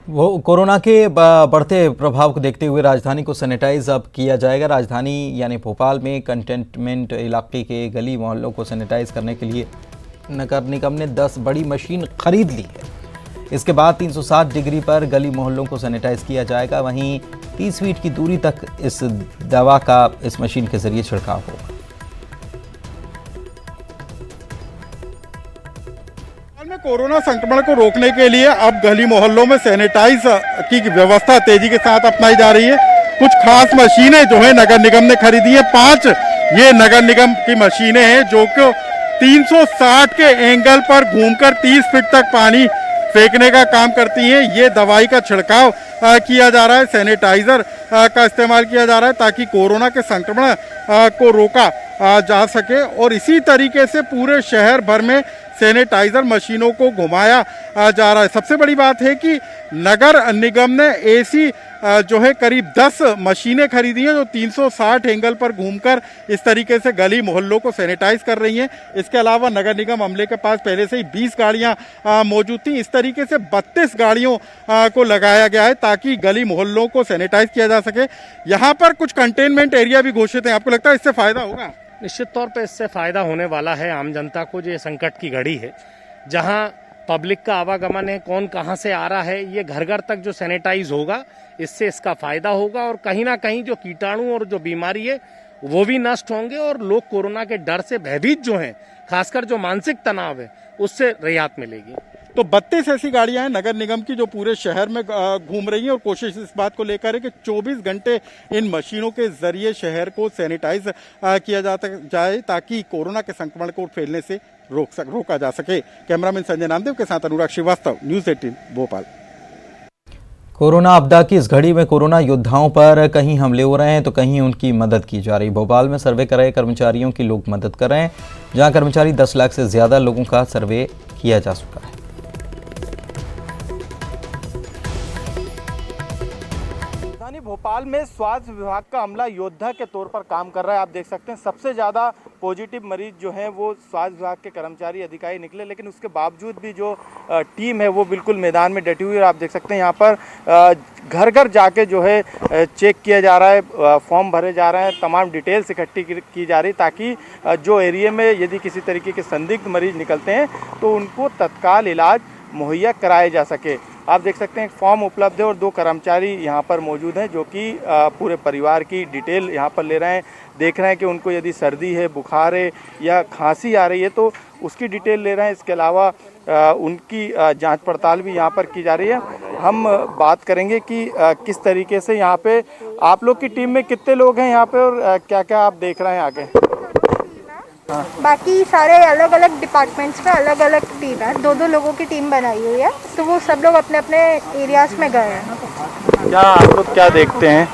वो कोरोना के बढ़ते प्रभाव को देखते हुए राजधानी को सैनिटाइज अब किया जाएगा। राजधानी यानी भोपाल में कंटेनमेंट इलाके के गली मोहल्लों को सैनिटाइज करने के लिए नगर निगम ने 10 बड़ी मशीन खरीद ली है। इसके बाद 360 डिग्री पर गली मोहल्लों को सैनिटाइज किया जाएगा। वहीं 30 फीट की दूरी तक इस दवा का इस मशीन के जरिए छिड़काव होगा। में कोरोना संक्रमण को रोकने के लिए अब गली मोहल्लों में सैनिटाइज की व्यवस्था तेजी के साथ अपनाई जा रही है। कुछ खास मशीनें जो है नगर निगम ने खरीदी है। 5 ये नगर निगम की मशीनें हैं जो कि 360 के एंगल पर घूमकर 30 फीट तक पानी फेंकने का काम करती हैं। ये दवाई का छिड़काव किया जा रहा है, सैनिटाइजर का इस्तेमाल किया जा रहा है ताकि कोरोना के संक्रमण को रोका जा सके। और इसी तरीके से पूरे शहर भर में सैनिटाइजर मशीनों को घुमाया जा रहा है। सबसे बड़ी बात है कि नगर निगम ने ऐसी जो है करीब 10 मशीनें खरीदी हैं जो 360 एंगल पर घूमकर इस तरीके से गली मोहल्लों को सैनिटाइज कर रही हैं। इसके अलावा नगर निगम अमले के पास पहले से ही 20 गाड़ियां मौजूद थी। इस तरीके से 32 गाड़ियों को लगाया गया है ताकि गली मोहल्लों को सैनिटाइज किया जा सके। यहाँ पर कुछ कंटेनमेंट एरिया भी घोषित है। आपको लगता है इससे फायदा होगा? निश्चित तौर पे इससे फ़ायदा होने वाला है आम जनता को। जो ये संकट की घड़ी है, जहां पब्लिक का आवागमन है, कौन कहां से आ रहा है, ये घर घर तक जो सैनिटाइज होगा, इससे इसका फ़ायदा होगा। और कहीं ना कहीं जो कीटाणु और जो बीमारी है वो भी नष्ट होंगे और लोग कोरोना के डर से भयभीत जो हैं, खासकर जो मानसिक तनाव है, उससे राहत मिलेगी। तो 32 ऐसी गाड़ियां हैं नगर निगम की जो पूरे शहर में घूम रही हैं और कोशिश इस बात को लेकर है कि 24 घंटे इन मशीनों के जरिए शहर को सैनिटाइज किया जाए ताकि कोरोना के संक्रमण को फैलने से रोका जा सके। कैमरामैन संजय नामदेव के साथ अनुराग श्रीवास्तव, न्यूज़ 18 भोपाल। कोरोना आपदा की इस घड़ी में कोरोना योद्धाओं पर कहीं हमले हो रहे हैं तो कहीं उनकी मदद की जा रही। भोपाल में सर्वे कर रहे कर्मचारियों की लोग मदद कर रहे हैं, जहां कर्मचारी 10 लाख से ज्यादा लोगों का सर्वे किया जा चुका है। भोपाल में स्वास्थ्य विभाग का अमला योद्धा के तौर पर काम कर रहा है। आप देख सकते हैं सबसे ज़्यादा पॉजिटिव मरीज जो हैं वो स्वास्थ्य विभाग के कर्मचारी अधिकारी निकले, लेकिन उसके बावजूद भी जो टीम है वो बिल्कुल मैदान में डटी हुई है। आप देख सकते हैं यहाँ पर घर घर जाके जो है चेक किया जा रहा है, फॉर्म भरे जा रहे हैं, तमाम डिटेल्स इकट्ठी की जा रही ताकि जो एरिया में यदि किसी तरीके के संदिग्ध मरीज निकलते हैं तो उनको तत्काल इलाज मुहैया कराया जा सके। आप देख सकते हैं एक फॉर्म उपलब्ध है और 2 कर्मचारी यहाँ पर मौजूद हैं जो कि पूरे परिवार की डिटेल यहाँ पर ले रहे हैं। देख रहे हैं कि उनको यदि सर्दी है, बुखार है या खांसी आ रही है तो उसकी डिटेल ले रहे हैं। इसके अलावा उनकी जांच पड़ताल भी यहाँ पर की जा रही है। हम बात करेंगे कि किस तरीके से यहाँ पे आप लोग की टीम में कितने लोग हैं यहाँ पे और क्या क्या आप देख रहे हैं आगे? बाकी सारे अलग अलग डिपार्टमेंट्स में अलग अलग टीम है, 2-2 लोगों की टीम बनाई हुई है, तो वो सब लोग अपने अपने एरियाज में गए हैं। क्या आप लोग क्या देखते हैं?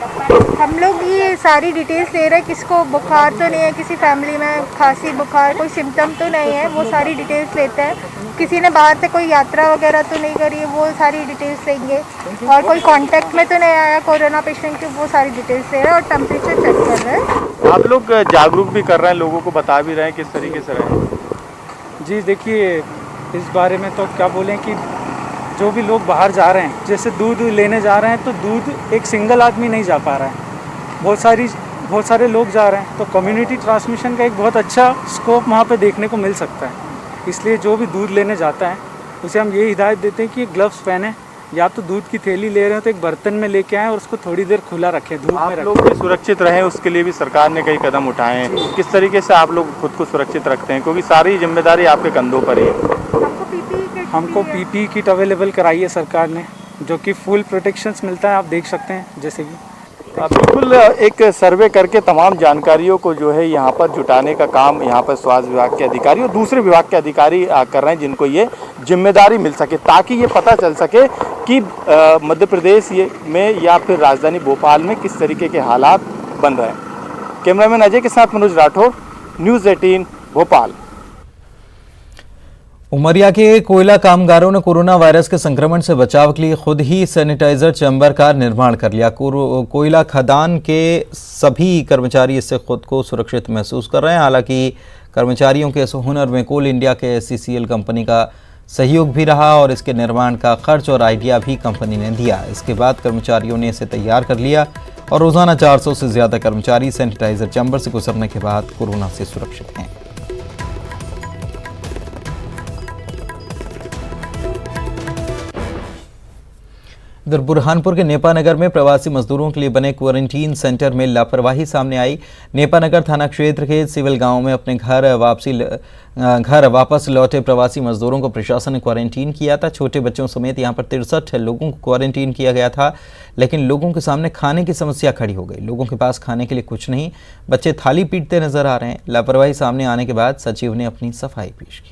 हम लोग ये सारी डिटेल्स ले रहे हैं, किसको बुखार तो नहीं है, किसी फैमिली में खांसी बुखार कोई सिम्टम तो नहीं है, वो सारी डिटेल्स लेते हैं। किसी ने बाहर से कोई यात्रा वगैरह तो नहीं करी है, वो सारी डिटेल्स देंगे। और कोई कांटेक्ट में तो नहीं आया कोरोना पेशेंट की, वो सारी डिटेल्स ले रहे हैं और टेम्परेचर चेक कर रहे हैं। आप लोग जागरूक भी कर रहे हैं, लोगों को बता भी रहे हैं किस तरीके से रहें? जी देखिए, इस बारे में तो क्या बोलें कि जो भी लोग बाहर जा रहे हैं, जैसे दूध लेने जा रहे हैं तो दूध एक सिंगल आदमी नहीं जा पा रहा है, बहुत सारे लोग जा रहे हैं, तो कम्युनिटी ट्रांसमिशन का एक बहुत अच्छा स्कोप वहाँ पे देखने को मिल सकता है। इसलिए जो भी दूध लेने जाता है उसे हम ये हिदायत देते हैं कि ग्लव्स पहने, या तो दूध की थैली ले रहे हो तो एक बर्तन में लेके आएँ और उसको थोड़ी देर खुला रखें, धूप में रखें। आप लोग भी सुरक्षित रहें, उसके लिए भी सरकार ने कई कदम उठाए हैं। किस तरीके से आप लोग खुद को सुरक्षित रखते हैं, क्योंकि सारी जिम्मेदारी आपके कंधों पर ही है? हमको पीपीई किट अवेलेबल कराई है सरकार ने, जो कि फुल प्रोटेक्शंस मिलता है, आप देख सकते हैं। जैसे कि बिल्कुल एक सर्वे करके तमाम जानकारियों को जो है यहाँ पर जुटाने का काम यहाँ पर स्वास्थ्य विभाग के अधिकारी और दूसरे विभाग के अधिकारी कर रहे हैं, जिनको ये जिम्मेदारी मिल सके ताकि ये पता चल सके कि मध्य प्रदेश में या फिर राजधानी भोपाल में किस तरीके के हालात बन रहे हैं। कैमरामैन अजय के साथ मनोज राठौर, न्यूज़ 18 भोपाल। उमरिया के कोयला कामगारों ने कोरोना वायरस के संक्रमण से बचाव के लिए खुद ही सैनिटाइजर चैम्बर का निर्माण कर लिया। कोयला खदान के सभी कर्मचारी इससे खुद को सुरक्षित महसूस कर रहे हैं। हालांकि कर्मचारियों के इस हुनर में कोल इंडिया के SCCL कंपनी का सहयोग भी रहा और इसके निर्माण का खर्च और आइडिया भी कंपनी ने दिया। इसके बाद कर्मचारियों ने इसे तैयार कर लिया और रोजाना 400 से ज्यादा कर्मचारी सैनिटाइजर चैम्बर से गुजरने के बाद कोरोना से सुरक्षित हैं। इधर बुरहानपुर के नेपा नगर में प्रवासी मजदूरों के लिए बने क्वारंटीन सेंटर में लापरवाही सामने आई। नेपा नगर थाना क्षेत्र के सिविल गांव में अपने घर वापस लौटे प्रवासी मजदूरों को प्रशासन ने क्वारंटीन किया था। छोटे बच्चों समेत यहां पर 63 लोगों को क्वारंटीन किया गया था, लेकिन लोगों के सामने खाने की समस्या खड़ी हो गई। लोगों के पास खाने के लिए कुछ नहीं, बच्चे थाली पीटते नजर आ रहे हैं। लापरवाही सामने आने के बाद सचिव ने अपनी सफाई पेश की।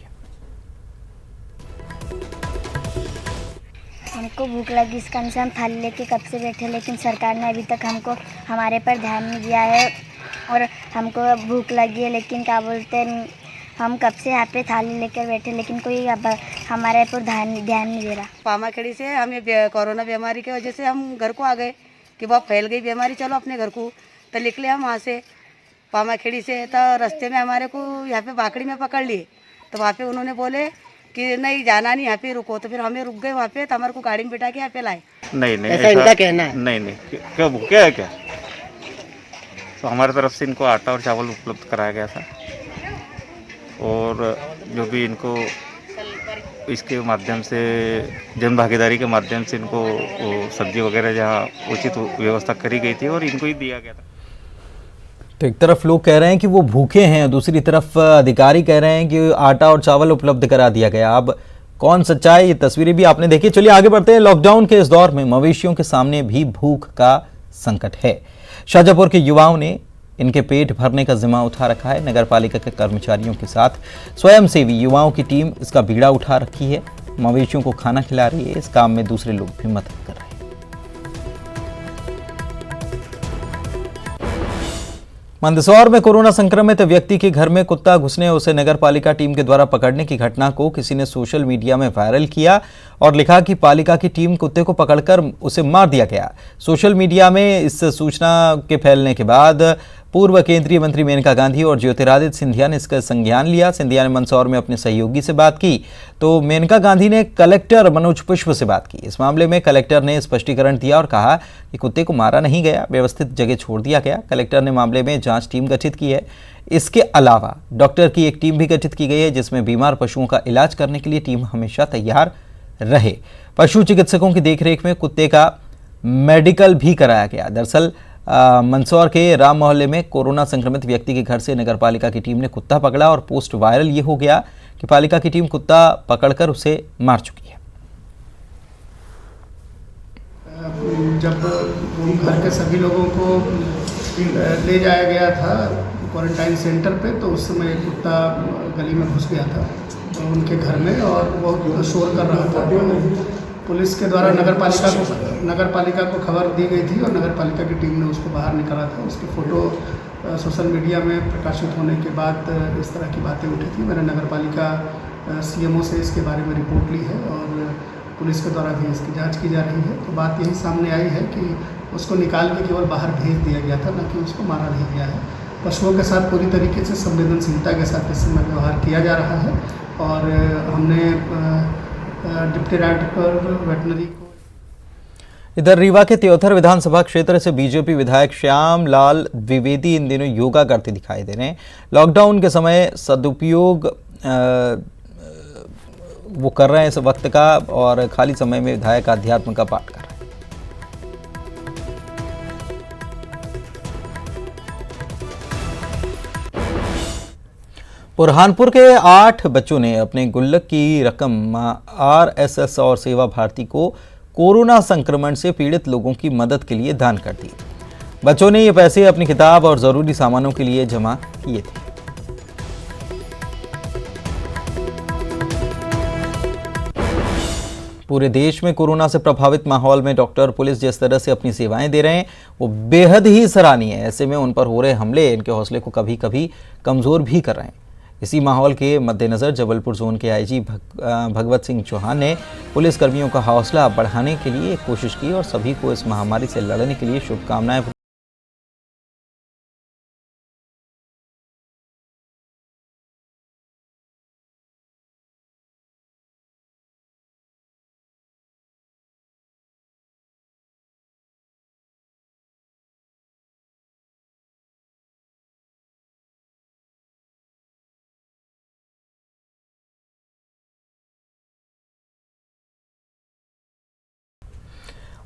हमको भूख लगी, इस कारण से हम थाली लेके कब से बैठे, लेकिन सरकार ने अभी तक हमारे पर ध्यान नहीं दिया है और हमको भूख लगी है, लेकिन क्या बोलते हैं, हम कब से यहाँ पे थाली लेकर बैठे, लेकिन कोई अब हमारे पर ध्यान नहीं दे रहा। पामाखेड़ी से हम ये कोरोना बीमारी की वजह से हम घर को आ गए कि बहुत फैल गई बीमारी, चलो अपने घर को। तो निकले हम वहाँ से पामाखेड़ी से, तो रास्ते में हमारे को यहाँ पे बाकड़ी में पकड़ लिए। तो वहाँ पे उन्होंने बोले कि नहीं जाना नहीं, यहाँ पे रुको। तो फिर हमें रुक गए वहाँ पे, तो हमारे को गाड़ी में बिठा के यहाँ पे लाए। नहीं ऐसा इनका कहना है। नहीं क्या भूखे है क्या? तो हमारी तरफ से इनको आटा और चावल उपलब्ध कराया गया था और जो भी इनको इसके माध्यम से जन भागीदारी के माध्यम से इनको सब्जी वगैरह जहाँ उचित व्यवस्था करी गई थी और इनको ही दिया गया था। तो एक तरफ लोग कह रहे हैं कि वो भूखे हैं, दूसरी तरफ अधिकारी कह रहे हैं कि आटा और चावल उपलब्ध करा दिया गया। अब कौन सच्चाई, ये तस्वीरें भी आपने देखी। चलिए आगे बढ़ते हैं। लॉकडाउन के इस दौर में मवेशियों के सामने भी भूख का संकट है। शाजापुर के युवाओं ने इनके पेट भरने का जिम्मा उठा रखा है। नगर पालिका के कर्मचारियों के साथ स्वयंसेवी युवाओं की टीम इसका बीड़ा उठा रखी है। मवेशियों को खाना खिला रही है। इस काम में दूसरे लोग भी मदद कर रहे हैं। मंदसौर में कोरोना संक्रमित व्यक्ति के घर में कुत्ता घुसने उसे नगर पालिका टीम के द्वारा पकड़ने की घटना को किसी ने सोशल मीडिया में वायरल किया और लिखा कि पालिका की टीम कुत्ते को पकड़कर उसे मार दिया गया। सोशल मीडिया में इस सूचना के फैलने के बाद पूर्व केंद्रीय मंत्री मेनका गांधी और ज्योतिरादित्य सिंधिया ने इसका संज्ञान लिया। सिंधिया ने मंदसौर में अपने सहयोगी से बात की तो मेनका गांधी ने कलेक्टर मनोज पुष्प से बात की। इस मामले में कलेक्टर ने स्पष्टीकरण दिया और कहा कि कुत्ते को मारा नहीं गया, व्यवस्थित जगह छोड़ दिया गया। कलेक्टर ने मामले में जांच टीम गठित की है। इसके अलावा डॉक्टर की एक टीम भी गठित की गई है जिसमें बीमार पशुओं का इलाज करने के लिए टीम हमेशा तैयार रहे। पशु चिकित्सकों की देखरेख में कुत्ते का मेडिकल भी कराया गया। दरअसल मंदसौर के राम मोहल्ले में कोरोना संक्रमित व्यक्ति के घर से नगर पालिका की टीम ने कुत्ता पकड़ा और पोस्ट वायरल ये हो गया कि पालिका की टीम कुत्ता पकड़कर उसे मार चुकी है। जब घर के सभी लोगों को ले जाया गया था क्वारंटाइन सेंटर पे, तो उस समय कुत्ता गली में घुस गया था उनके घर में और बहुत शोर कर रहा था। पुलिस के द्वारा नगर पालिका को खबर दी गई थी और नगर पालिका की टीम ने उसको बाहर निकाला था। उसकी फ़ोटो सोशल मीडिया में प्रकाशित होने के बाद इस तरह की बातें उठी थी। मैंने नगर पालिका CMO से इसके बारे में रिपोर्ट ली है और पुलिस के द्वारा भी इसकी जांच की जा रही है। तो बात यही सामने आई है कि उसको निकाल के केवल बाहर भेज दिया गया था, न कि उसको मारा नहीं गया है। पशुओं के साथ पूरी तरीके से संवेदनशीलता के साथ इस समय व्यवहार किया जा रहा है और हमने डिप्टी डायरेक्टर वेटनरी को। इधर रीवा के त्योथर विधानसभा क्षेत्र से बीजेपी विधायक श्याम लाल द्विवेदी इन दिनों योगा करते दिखाई दे रहे हैं। लॉकडाउन के समय सदुपयोग वो कर रहे हैं इस वक्त का और खाली समय में विधायक अध्यात्म का पाठ कर रहे हैं। बुरहानपुर के 8 बच्चों ने अपने गुल्लक की रकम RSS और सेवा भारती को कोरोना संक्रमण से पीड़ित लोगों की मदद के लिए दान कर दी। बच्चों ने ये पैसे अपनी किताब और जरूरी सामानों के लिए जमा किए थे। पूरे देश में कोरोना से प्रभावित माहौल में डॉक्टर, पुलिस जिस तरह से अपनी सेवाएं दे रहे हैं वो बेहद ही सराहनीय है। ऐसे में उन पर हो रहे हमले इनके हौसले को कभी कभी कमजोर भी कर रहे हैं। इसी माहौल के मद्देनजर जबलपुर जोन के IG भगवत सिंह चौहान ने पुलिस कर्मियों का हौसला बढ़ाने के लिए कोशिश की और सभी को इस महामारी से लड़ने के लिए शुभकामनाएं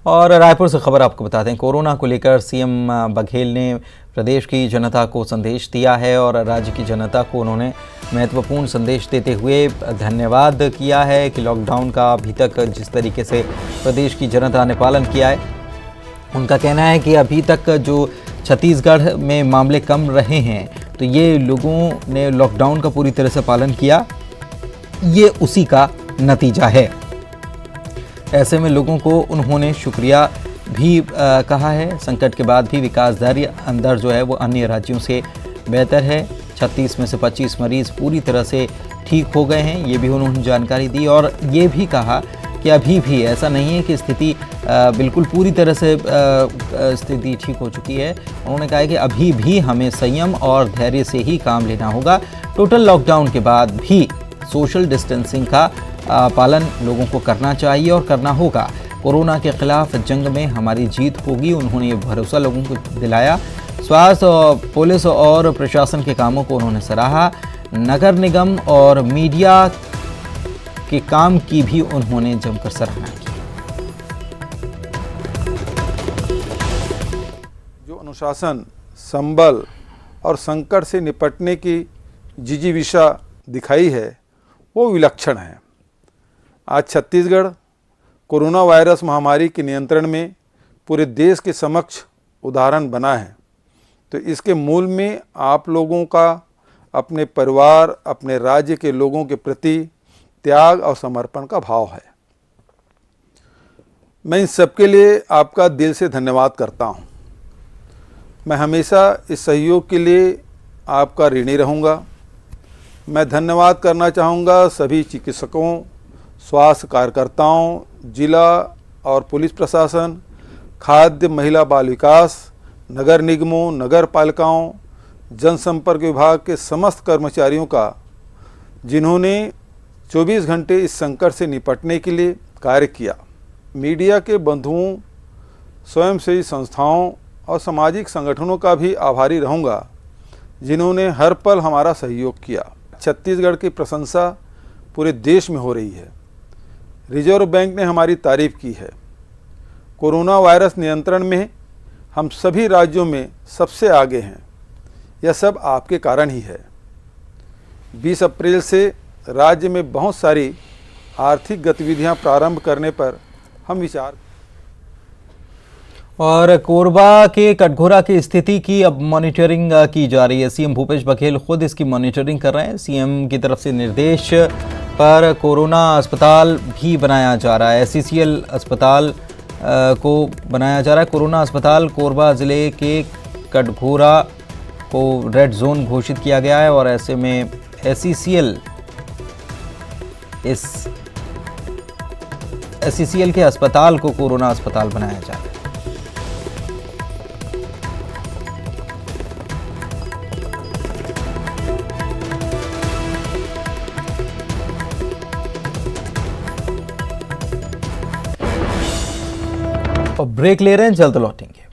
और रायपुर से खबर आपको बता दें, कोरोना को लेकर सीएम बघेल ने प्रदेश की जनता को संदेश दिया है और राज्य की जनता को उन्होंने महत्वपूर्ण संदेश देते हुए धन्यवाद किया है कि लॉकडाउन का अभी तक जिस तरीके से प्रदेश की जनता ने पालन किया है। उनका कहना है कि अभी तक जो छत्तीसगढ़ में मामले कम रहे हैं तो ये लोगों ने लॉकडाउन का पूरी तरह से पालन किया, ये उसी का नतीजा है। ऐसे में लोगों को उन्होंने शुक्रिया भी कहा है। संकट के बाद भी विकास दर अंदर जो है वो अन्य राज्यों से बेहतर है। 36 में से 25 मरीज़ पूरी तरह से ठीक हो गए हैं, ये भी उन्होंने जानकारी दी और ये भी कहा कि अभी भी ऐसा नहीं है कि स्थिति बिल्कुल पूरी तरह से स्थिति ठीक हो चुकी है। उन्होंने कहा है कि अभी भी हमें संयम और धैर्य से ही काम लेना होगा। टोटल लॉकडाउन के बाद भी सोशल डिस्टेंसिंग का पालन लोगों को करना चाहिए और करना होगा। कोरोना के खिलाफ जंग में हमारी जीत होगी, उन्होंने ये भरोसा लोगों को दिलाया। स्वास्थ्य, पुलिस और प्रशासन के कामों को उन्होंने सराहा। नगर निगम और मीडिया के काम की भी उन्होंने जमकर सराहना की। जो अनुशासन, संबल और संकट से निपटने की जिजीविषा दिखाई है वो विलक्षण है। आज छत्तीसगढ़ कोरोना वायरस महामारी के नियंत्रण में पूरे देश के समक्ष उदाहरण बना है। तो इसके मूल में आप लोगों का अपने परिवार, अपने राज्य के लोगों के प्रति त्याग और समर्पण का भाव है। मैं इन सबके लिए आपका दिल से धन्यवाद करता हूं। मैं हमेशा इस सहयोग के लिए आपका ऋणी रहूंगा। मैं धन्यवाद करना चाहूँगा सभी चिकित्सकों, स्वास्थ्य कार्यकर्ताओं, जिला और पुलिस प्रशासन, खाद्य, महिला बाल विकास, नगर निगमों, नगर पालिकाओं, जनसंपर्क विभाग के समस्त कर्मचारियों का, जिन्होंने 24 घंटे इस संकट से निपटने के लिए कार्य किया। मीडिया के बंधुओं, स्वयंसेवी संस्थाओं और सामाजिक संगठनों का भी आभारी रहूँगा, जिन्होंने हर पल हमारा सहयोग किया। छत्तीसगढ़ की प्रशंसा पूरे देश में हो रही है। रिजर्व बैंक ने हमारी तारीफ की है। कोरोना वायरस नियंत्रण में हम सभी राज्यों में सबसे आगे हैं। यह सब आपके कारण ही है। 20 अप्रैल से राज्य में बहुत सारी आर्थिक गतिविधियां प्रारंभ करने पर हम विचार। और कोरबा के कटघोरा की स्थिति की अब मॉनिटरिंग की जा रही है। सीएम भूपेश बघेल खुद इसकी मॉनिटरिंग कर रहे हैं। सीएम की तरफ से निर्देश पर कोरोना अस्पताल भी बनाया जा रहा है। एससीसीएल अस्पताल को बनाया जा रहा है। कोरोना अस्पताल कोरबा ज़िले के कटघोरा को रेड जोन घोषित किया गया है और ऐसे में एससीसीएल के अस्पताल को कोरोना अस्पताल बनाया जा रहा है। और ब्रेक ले रहे हैं, जल्द लौटेंगे।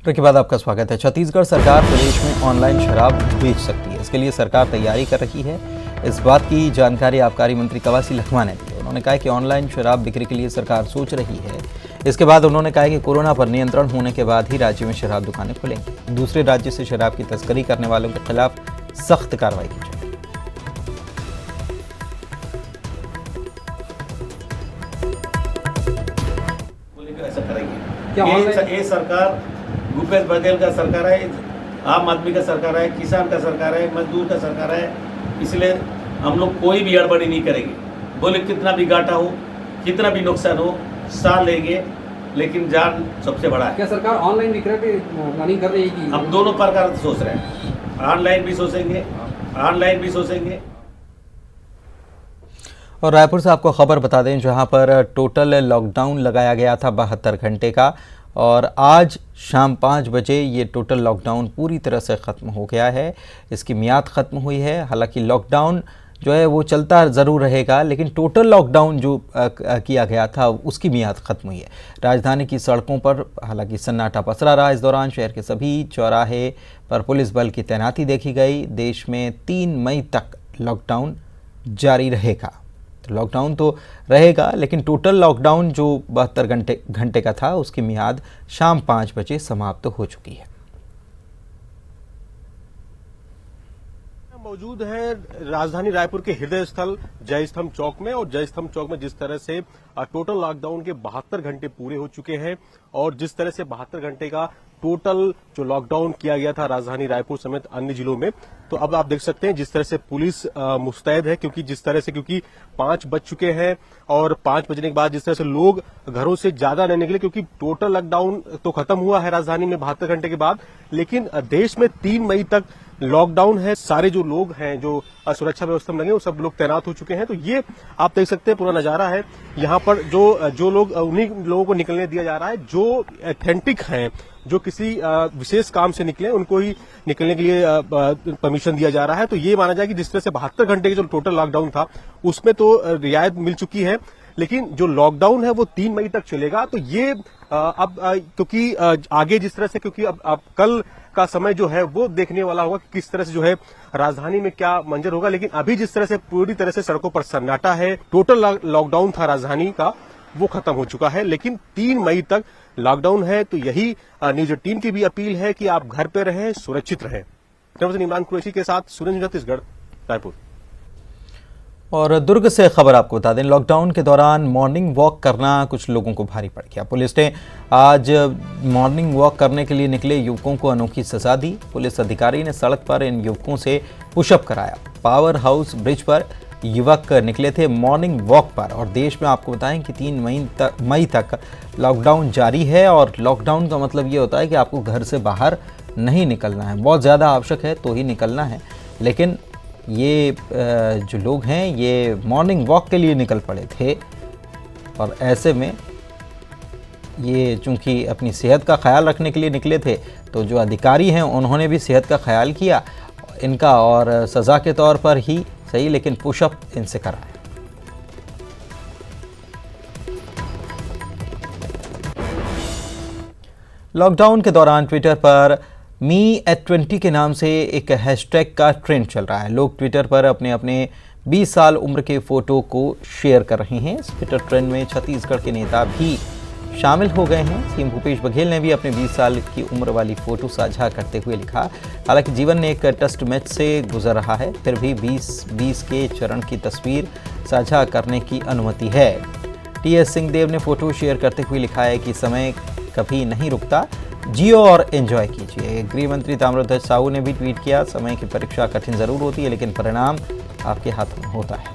ब्रेक के बाद आपका स्वागत है। छत्तीसगढ़ सरकार प्रदेश में ऑनलाइन शराब बेच सकती है, इसके लिए सरकार तैयारी कर रही है। इस बात की जानकारी आबकारी मंत्री कवासी लखमा ने दी। उन्होंने कहा कि ऑनलाइन शराब बिक्री के लिए सरकार सोच रही है। इसके बाद उन्होंने कहा कि कोरोना पर नियंत्रण होने के बाद ही राज्य में शराब दुकानें खुलेंगी। दूसरे राज्य से शराब की तस्करी करने वालों के खिलाफ सख्त कार्रवाई की जाए। ये सरकार भूपेश बघेल का सरकार है, आम आदमी का सरकार है, किसान का सरकार है, मजदूर का सरकार है। इसलिए हम लोग कोई भी गड़बड़ी नहीं करेंगे। बोले कितना भी घाटा हो, कितना भी नुकसान हो, साल लेंगे, लेकिन जान सबसे बड़ा है। क्या सरकार ऑनलाइन विक्रय पे प्लानिंग कर रही है? हम दोनों प्रकार से सोच रहे हैं, ऑनलाइन भी सोचेंगे, ऑनलाइन भी सोचेंगे। और रायपुर से आपको खबर बता दें, जहां पर टोटल लॉकडाउन लगाया गया था 72 घंटे का, और आज शाम 5 बजे ये टोटल लॉकडाउन पूरी तरह से ख़त्म हो गया है। इसकी मियाद ख़त्म हुई है। हालांकि लॉकडाउन जो है वो चलता ज़रूर रहेगा, लेकिन टोटल लॉकडाउन जो किया गया था उसकी मियाद ख़त्म हुई है। राजधानी की सड़कों पर हालांकि सन्नाटा पसरा रहा। इस दौरान शहर के सभी चौराहे पर पुलिस बल की तैनाती देखी गई। देश में 3 मई तक लॉकडाउन जारी रहेगा। तो लॉकडाउन तो रहेगा, लेकिन टोटल लॉकडाउन जो 72 घंटे का था उसकी मियाद शाम 5 बजे समाप्त हो चुकी है। मौजूद है राजधानी रायपुर के हृदय स्थल जय स्तंभ चौक में, और जय स्तंभ चौक में जिस तरह से टोटल लॉकडाउन के 72 घंटे पूरे हो चुके हैं, और जिस तरह से 72 घंटे का टोटल जो लॉकडाउन किया गया था राजधानी रायपुर समेत अन्य जिलों में, तो अब आप देख सकते हैं जिस तरह से पुलिस मुस्तैद है, क्योंकि 5 बज चुके हैं और 5 बजने के बाद जिस तरह से लोग घरों से ज्यादा नहीं निकले, क्योंकि टोटल लॉकडाउन तो खत्म हुआ है राजधानी में 72 घंटे के बाद, लेकिन देश में 3 मई तक लॉकडाउन है। सारे जो लोग हैं जो सुरक्षा व्यवस्था में लगे वो सब लोग तैनात हो चुके हैं। तो ये आप देख सकते हैं पूरा नजारा है यहाँ पर, जो लोग उन्हीं लोगों को निकलने दिया जा रहा है जो ऑथेंटिक हैं, जो किसी विशेष काम से निकले उनको ही निकलने के लिए परमिशन दिया जा रहा है। तो ये माना जाए कि जिस तरह से 72 घंटे का जो टोटल लॉकडाउन था उसमें तो रियायत मिल चुकी है, लेकिन जो लॉकडाउन है वो 3 मई तक चलेगा। तो ये अब क्योंकि आगे जिस तरह से, क्योंकि अब कल का समय जो है वो देखने वाला होगा कि किस तरह से जो है राजधानी में क्या मंजर होगा, लेकिन अभी जिस तरह से पूरी तरह से सड़कों पर सन्नाटा है, टोटल लॉकडाउन था राजधानी का वो खत्म हो चुका है, लेकिन 3 मई तक लॉकडाउन है। तो यही न्यूज 18 की भी अपील है कि आप घर पे रहें, सुरक्षित रहें। इमरान कुरैशी के साथ सुरेंद्र, छत्तीसगढ़, रायपुर। और दुर्ग से खबर आपको बता दें, लॉकडाउन के दौरान मॉर्निंग वॉक करना कुछ लोगों को भारी पड़ गया। पुलिस ने आज मॉर्निंग वॉक करने के लिए निकले युवकों को अनोखी सजा दी। पुलिस अधिकारी ने सड़क पर इन युवकों से पुशअप कराया। पावर हाउस ब्रिज पर युवक निकले थे मॉर्निंग वॉक पर। और देश में आपको बताएं कि 3 मई तक लॉकडाउन जारी है, और लॉकडाउन का मतलब ये होता है कि आपको घर से बाहर नहीं निकलना है, बहुत ज़्यादा आवश्यक है तो ही निकलना है। लेकिन ये जो लोग हैं ये मॉर्निंग वॉक के लिए निकल पड़े थे, और ऐसे में ये चूंकि अपनी सेहत का ख्याल रखने के लिए निकले थे, तो जो अधिकारी हैं उन्होंने भी सेहत का ख्याल किया इनका, और सज़ा के तौर पर ही सही लेकिन पुशअप इनसे कराया। लॉकडाउन के दौरान ट्विटर पर me@20 के नाम से एक हैशटैग का ट्रेंड चल रहा है। लोग ट्विटर पर अपने अपने 20 साल उम्र के फोटो को शेयर कर रहे हैं। इस ट्विटर ट्रेंड में छत्तीसगढ़ के नेता भी शामिल हो गए हैं। सीएम भूपेश बघेल ने भी अपने 20 साल की उम्र वाली फोटो साझा करते हुए लिखा, हालांकि जीवन ने एक टेस्ट मैच से गुजर रहा है, फिर भी 20-20 के चरण की तस्वीर साझा करने की अनुमति है। टीएस सिंहदेव ने फोटो शेयर करते हुए लिखा है कि समय कभी नहीं रुकता, जियो और एंजॉय कीजिए। गृह मंत्री ताम्रध्वज साहू ने भी ट्वीट किया, समय की परीक्षा कठिन जरूर होती है लेकिन परिणाम आपके हाथ में होता है।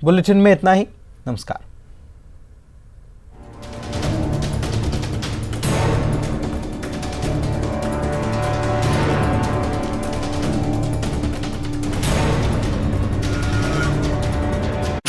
बुलेटिन में इतना ही। नमस्कार।